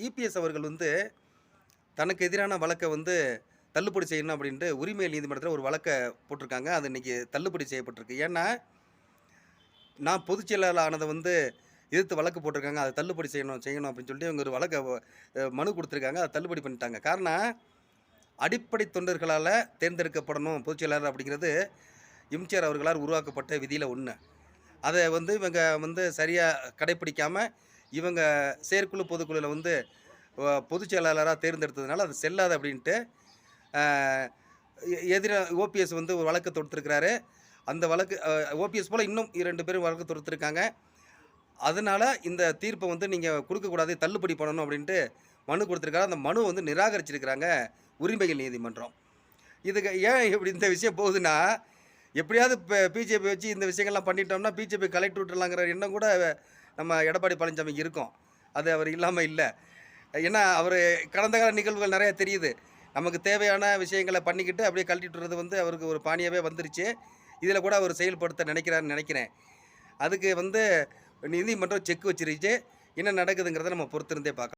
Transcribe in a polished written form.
EPS அவர்கள் வந்து தனக்கு எதிரான வழக்க வந்து தள்ளுபடி செய்யணும் அப்படின்ட்டு உரிமையியல் நீதிமன்றத்தில ஒரு வழக்க போட்டிருக்காங்க. அது இன்னைக்கு தள்ளுபடி செய்யப்பட்டிருக்கு. ஏன்னா, நான் பொதுச் செயலாளர் ஆனத வந்து எதிர்த்து வழக்கு போட்டிருக்காங்க. அத தள்ளுபடி செய்யணும் செய்யணும் அப்படின்னு சொல்லிட்டு இவங்க ஒரு வழக்க மனு குடுத்துருக்காங்க. அத தள்ளுபடி பண்ணிட்டாங்க. காரணம், அடிப்படை தொண்டர்களால தேர்ந்தெடுக்கப்படணும் பொதுச் செயலாளர் அப்படிங்கிறது எம்ஜிஆர் அவர்களால் உருவாக்கப்பட்ட விதியில ஒண்ணு. அத வந்து இவங்க வந்து சரியா கடைப்பிடிக்காம, இவங்க செயற்குழு, பொதுக்குழுல வந்து பொதுச் செயலாளரா தேர்ந்தெடுத்ததுனால அது செல்லாது அப்படின்ட்டு, அ எதிரா ஓபிஎஸ் வந்து ஒரு வழக்கு தொடுத்திருக்கிறாரு. அந்த வழக்கு ஓபிஎஸ் போல இன்னும் 2 பேரும் வழக்கு தொடுத்திருக்காங்க. அதனால இந்த தீர்ப்ப வந்து நீங்க குடுக்கக்கூடாது, தள்ளுபடி பண்ணணும் அப்படின்ட்டு மனு குடுத்திருக்காரு. அந்த மனுவ வந்து நிராகரிச்சிருக்கிறாங்க உரிமைகள் நீதிமன்றம். இதுக்கு ஏன் இப்படி இந்த விஷயம் போகுதுன்னா, எப்படியாவது பிஜேபி வச்சு இந்த விஷயங்கள்லாம் பண்ணிட்டோம்னா, பிஜேபி கலட்டி விட்டுறலாங்கிற எண்ணம் கூட நம்ம எடப்பாடி பழனிசாமிக்கு இருக்கும். அது அவர் இல்லாம இல்ல. ஏன்னா, அவரு கடந்த கால நிகழ்வுகள் நெறைய தெரியுது. நமக்கு தேவையான விஷயங்கள பண்ணிக்கிட்டு அப்படியே கழட்டி விட்டுறது வந்து அவருக்கு ஒரு பாணியாவே வந்துருச்சு. இதில கூட அவர் செயல்படுத்த நினைக்கிறாருன்னு நெனைக்கிறேன். அதுக்கு வந்து நீதிமன்றம் செக் வச்சிருச்சு. என்ன நடக்குதுங்கிறத நம்ம பொறுத்திருந்தே பார்க்கலாம்.